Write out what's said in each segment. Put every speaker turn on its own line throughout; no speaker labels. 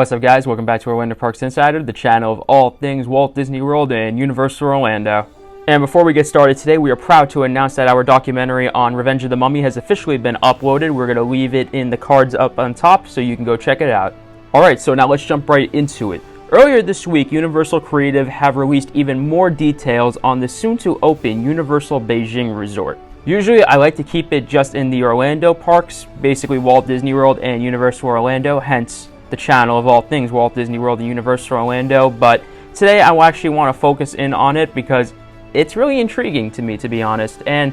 What's up, guys? Welcome back to Orlando Parks Insider, the channel of all things Walt Disney World and Universal Orlando. And before we get started today, we are proud to announce that our documentary on Revenge of the Mummy has officially been uploaded. We're going to leave it in the cards up on top so you can go check it out. Alright, so now let's jump right into it. Earlier this week, Universal Creative have released even more details on the soon-to-open Universal Beijing Resort. Usually, I like to keep it just in the Orlando parks, basically Walt Disney World and Universal Orlando, hence the channel of all things Walt Disney World and Universal Orlando. But today, I actually want to focus in on it because it's really intriguing to me, to be honest. And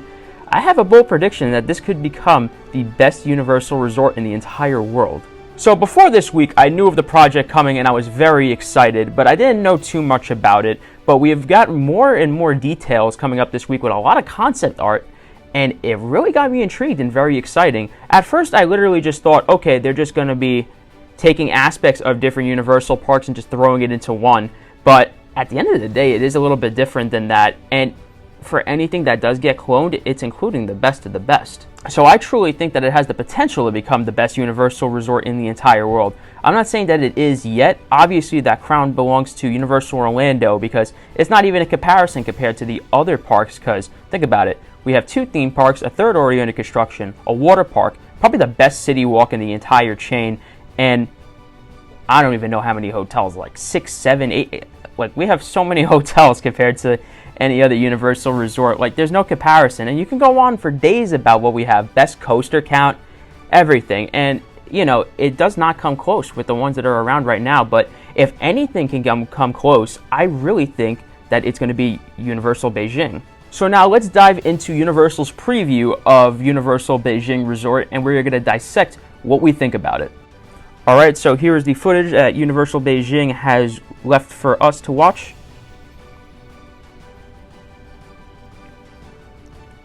I have a bold prediction that this could become the best Universal resort in the entire world. So before this week, I knew of the project coming and I was very excited, but I didn't know too much about it. But we have got more and more details coming up this week with a lot of concept art, and it really got me intrigued and very exciting. At first, I literally just thought, okay, they're just going to be taking aspects of different Universal parks and just throwing it into one. But at the end of the day, it is a little bit different than that. And for anything that does get cloned, it's including the best of the best. So I truly think that it has the potential to become the best Universal resort in the entire world. I'm not saying that it is yet. Obviously, that crown belongs to Universal Orlando because it's not even a comparison compared to the other parks. Because think about it. We have 2 theme parks, a third already under construction, a water park, probably the best city walk in the entire chain, and I don't even know how many hotels, like 6, 7, 8. Like, we have so many hotels compared to any other Universal resort. Like, there's no comparison. And you can go on for days about what we have. Best coaster count, everything. And, you know, it does not come close with the ones that are around right now. But if anything can come close, I really think that it's going to be Universal Beijing. So now let's dive into Universal's preview of Universal Beijing Resort, and we're going to dissect what we think about it. Alright, so here is the footage that Universal Beijing has left for us to watch.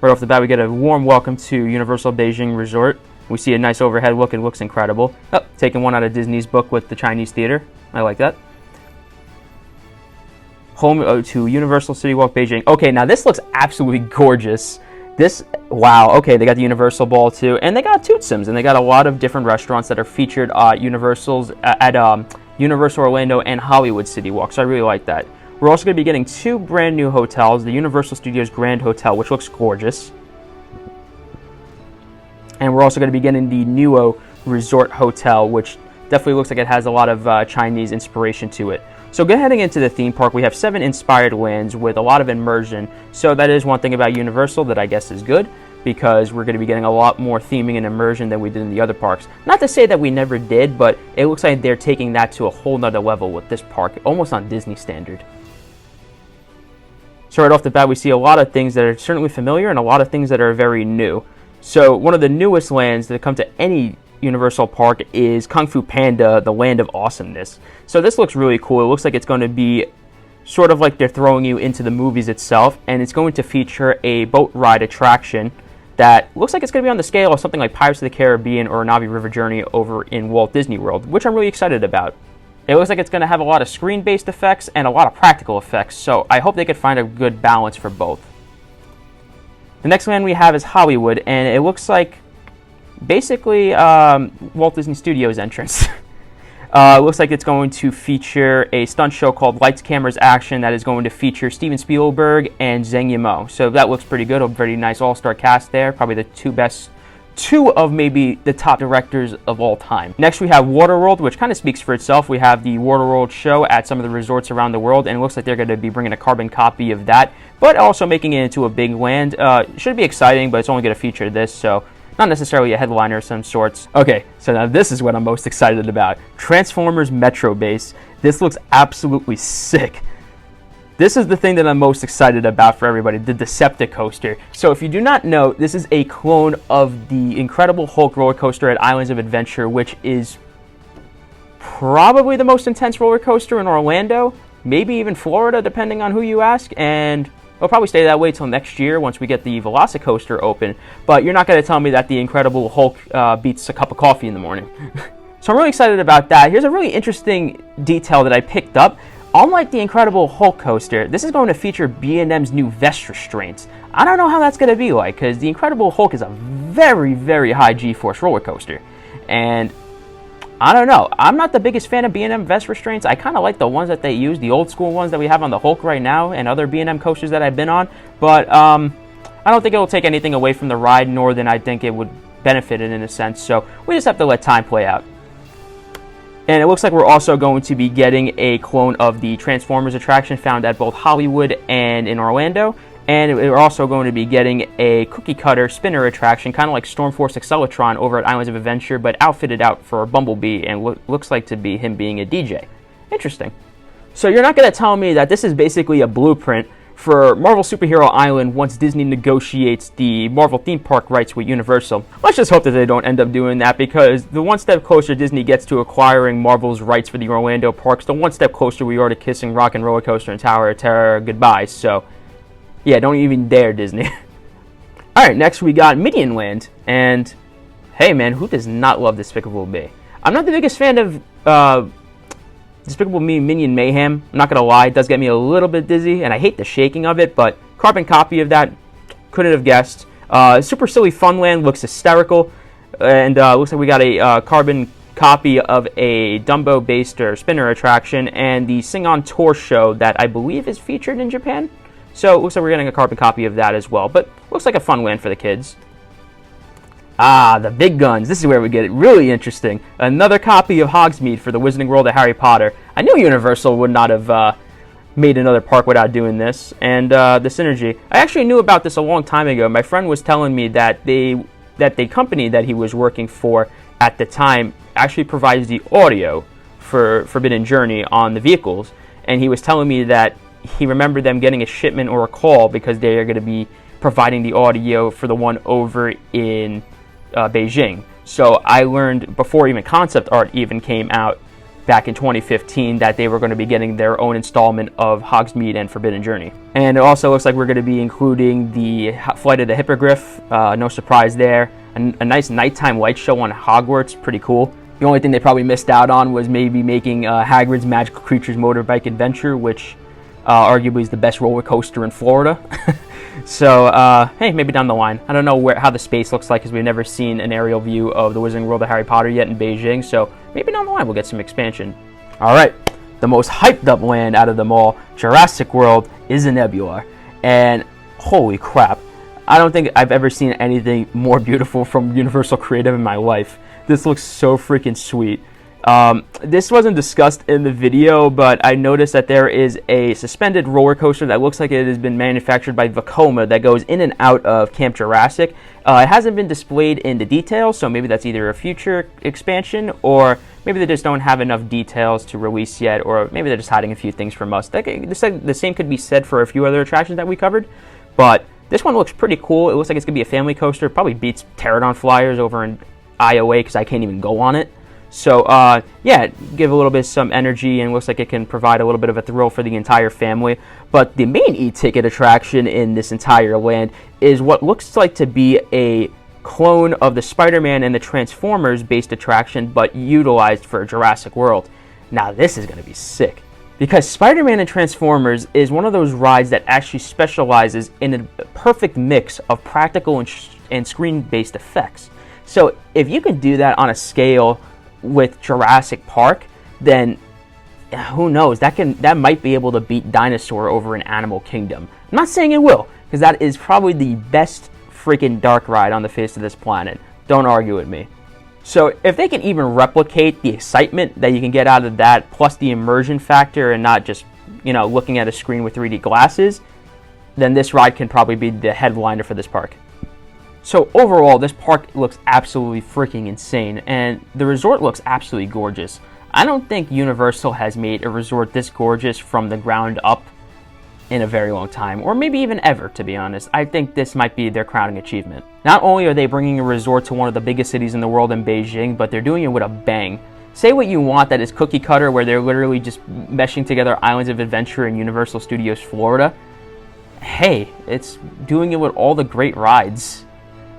Right off the bat, we get a warm welcome to Universal Beijing Resort. We see a nice overhead look. It looks incredible. Oh, taking one out of Disney's book with the Chinese theater. I like that. Home to Universal City Walk Beijing. Okay, now this looks absolutely gorgeous. Wow, okay, they got the Universal Ball too, and they got Tootsims, and they got a lot of different restaurants that are featured at Universal Orlando and Hollywood City Walk, so I really like that. We're also going to be getting 2 brand new hotels, the Universal Studios Grand Hotel, which looks gorgeous, and we're also going to be getting the Nuo Resort Hotel, which definitely looks like it has a lot of Chinese inspiration to it. So heading into the theme park, we have 7 inspired lands with a lot of immersion. So that is one thing about Universal that I guess is good, because we're going to be getting a lot more theming and immersion than we did in the other parks. Not to say that we never did, but it looks like they're taking that to a whole nother level with this park, almost on Disney standard. So right off the bat, we see a lot of things that are certainly familiar and a lot of things that are very new. So one of the newest lands that come to any Universal Park is Kung Fu Panda, the Land of Awesomeness. So this looks really cool. It looks like it's going to be sort of like they're throwing you into the movies itself, and it's going to feature a boat ride attraction that looks like it's going to be on the scale of something like Pirates of the Caribbean or Navi River Journey over in Walt Disney World, which I'm really excited about. It looks like it's going to have a lot of screen-based effects and a lot of practical effects, so I hope they could find a good balance for both. The next land we have is Hollywood, and it looks like basically Walt Disney Studios entrance. It looks like it's going to feature a stunt show called Lights, Cameras, Action that is going to feature Steven Spielberg and Zhang Yimou. So that looks pretty good. A very nice all-star cast there. Probably the 2 of maybe the top directors of all time. Next we have Waterworld, which kind of speaks for itself. We have the Waterworld show at some of the resorts around the world, and it looks like they're going to be bringing a carbon copy of that, but also making it into a big land. Should be exciting, but it's only going to feature this, so not necessarily a headliner of some sorts. Okay, so now this is what I'm most excited about. Transformers Metro Base. This looks absolutely sick. This is the thing that I'm most excited about for everybody, the Decepticoaster. So if you do not know, this is a clone of the Incredible Hulk roller coaster at Islands of Adventure, which is probably the most intense roller coaster in Orlando, maybe even Florida, depending on who you ask, and it'll probably stay that way till next year once we get the Velocicoaster open, but you're not going to tell me that the Incredible Hulk beats a cup of coffee in the morning. So I'm really excited about that. Here's a really interesting detail that I picked up. Unlike the Incredible Hulk coaster, this is going to feature B&M's new vest restraints. I don't know how that's going to be like, because the Incredible Hulk is a very, very high G-force roller coaster. And I don't know. I'm not the biggest fan of B&M vest restraints. I kind of like the ones that they use, the old school ones that we have on the Hulk right now and other B&M coasters that I've been on. But I don't think it'll take anything away from the ride, nor than I think it would benefit it in a sense. So we just have to let time play out. And it looks like we're also going to be getting a clone of the Transformers attraction found at both Hollywood and in Orlando. And we're also going to be getting a cookie cutter spinner attraction, kind of like Stormforce Accelatron over at Islands of Adventure, but outfitted out for Bumblebee and looks like to be him being a DJ. Interesting. So you're not going to tell me that this is basically a blueprint for Marvel Superhero Island once Disney negotiates the Marvel theme park rights with Universal. Let's just hope that they don't end up doing that, because the one step closer Disney gets to acquiring Marvel's rights for the Orlando parks, the one step closer we are to kissing Rock and Roller Coaster and Tower of Terror goodbye. So yeah, don't even dare, Disney. Alright, next we got Minion Land. And hey man, who does not love Despicable Me? I'm not the biggest fan of Despicable Me Minion Mayhem. I'm not going to lie, it does get me a little bit dizzy, and I hate the shaking of it, but carbon copy of that, couldn't have guessed. Super Silly Funland looks hysterical, and looks like we got a carbon copy of a Dumbo-based or spinner attraction, and the Sing On Tour show that I believe is featured in Japan. So it looks like we're getting a carbon copy of that as well, but looks like a fun land for the kids. Ah, the big guns. This is where we get it really interesting. Another copy of Hogsmeade for the Wizarding World of Harry Potter. I knew Universal would not have made another park without doing this. And the synergy. I actually knew about this a long time ago. My friend was telling me that the company that he was working for at the time actually provides the audio for Forbidden Journey on the vehicles. And he was telling me that he remembered them getting a shipment or a call because they are going to be providing the audio for the one over in Beijing. So I learned before even concept art even came out back in 2015 that they were going to be getting their own installment of Hogsmeade and Forbidden Journey. And it also looks like we're going to be including the Flight of the Hippogriff, no surprise there. A nice nighttime light show on Hogwarts, pretty cool. The only thing they probably missed out on was maybe making Hagrid's Magical Creatures Motorbike Adventure, which arguably is the best roller coaster in Florida. So, hey, maybe down the line. I don't know how the space looks like, because we've never seen an aerial view of the Wizarding World of Harry Potter yet in Beijing, so maybe down the line we'll get some expansion. Alright, the most hyped up land out of them all, Jurassic World, is a Nebula. And holy crap, I don't think I've ever seen anything more beautiful from Universal Creative in my life. This looks so freaking sweet. This wasn't discussed in the video, but I noticed that there is a suspended roller coaster that looks like it has been manufactured by Vekoma that goes in and out of Camp Jurassic. It hasn't been displayed in the details, so maybe that's either a future expansion, or maybe they just don't have enough details to release yet, or maybe they're just hiding a few things from us. The same could be said for a few other attractions that we covered, but this one looks pretty cool. It looks like it's going to be a family coaster. Probably beats Pterodon Flyers over in IOA, because I can't even go on it. So, yeah, give a little bit of some energy, and looks like it can provide a little bit of a thrill for the entire family. But the main e-ticket attraction in this entire land is what looks like to be a clone of the Spider-Man and the Transformers-based attraction, but utilized for Jurassic World. Now, this is going to be sick, because Spider-Man and Transformers is one of those rides that actually specializes in a perfect mix of practical and screen-based effects. So, if you can do that on a scale with Jurassic Park, then who knows, that might be able to beat Dinosaur over in Animal Kingdom. I'm not saying it will, because that is probably the best freaking dark ride on the face of this planet. Don't argue with me. So if they can even replicate the excitement that you can get out of that, plus the immersion factor and not just, looking at a screen with 3D glasses, then this ride can probably be the headliner for this park. So overall, this park looks absolutely freaking insane, and the resort looks absolutely gorgeous. I don't think Universal has made a resort this gorgeous from the ground up in a very long time, or maybe even ever, to be honest. I think this might be their crowning achievement. Not only are they bringing a resort to one of the biggest cities in the world in Beijing, but they're doing it with a bang. Say what you want that is cookie cutter, where they're literally just meshing together Islands of Adventure and Universal Studios Florida. Hey, it's doing it with all the great rides.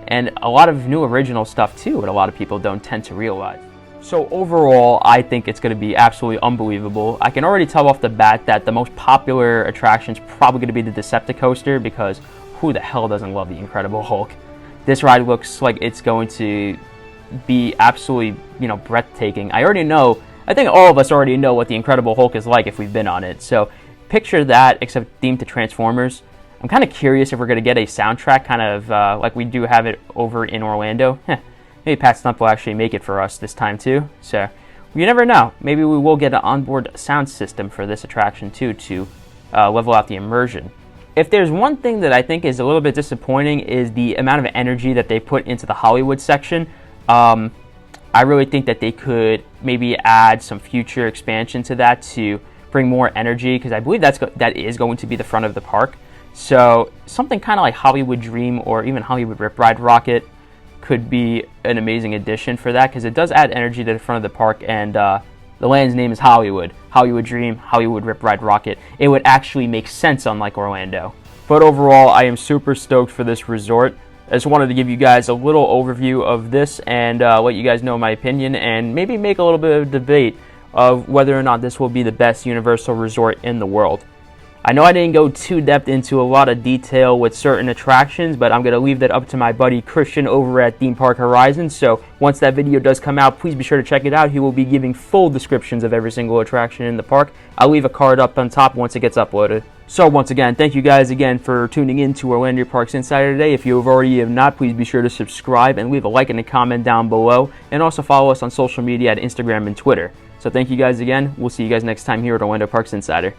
And a lot of new original stuff too, that a lot of people don't tend to realize. So overall, I think it's going to be absolutely unbelievable. I can already tell off the bat that the most popular attraction is probably going to be the Decepticoaster, because who the hell doesn't love the Incredible Hulk? This ride looks like it's going to be absolutely, breathtaking. I think all of us already know what the Incredible Hulk is like if we've been on it. So picture that, except themed to Transformers. I'm kind of curious if we're going to get a soundtrack kind of like we do have it over in Orlando. Maybe Pat Stump will actually make it for us this time too. So you never know. Maybe we will get an onboard sound system for this attraction too to level out the immersion. If there's one thing that I think is a little bit disappointing is the amount of energy that they put into the Hollywood section. I really think that they could maybe add some future expansion to that to bring more energy, because I believe that is going to be the front of the park. So something kind of like Hollywood Dream or even Hollywood Rip Ride Rocket could be an amazing addition for that, because it does add energy to the front of the park, and the land's name is Hollywood. Hollywood Dream, Hollywood Rip Ride Rocket. It would actually make sense unlike Orlando. But overall, I am super stoked for this resort. I just wanted to give you guys a little overview of this and let you guys know my opinion, and maybe make a little bit of debate of whether or not this will be the best Universal resort in the world. I know I didn't go too depth into a lot of detail with certain attractions, but I'm going to leave that up to my buddy Christian over at Theme Park Horizon. So once that video does come out, please be sure to check it out. He will be giving full descriptions of every single attraction in the park. I'll leave a card up on top once it gets uploaded. So once again, thank you guys again for tuning in to Orlando Parks Insider today. If you have not, please be sure to subscribe and leave a like and a comment down below. And also follow us on social media at Instagram and Twitter. So thank you guys again. We'll see you guys next time here at Orlando Parks Insider.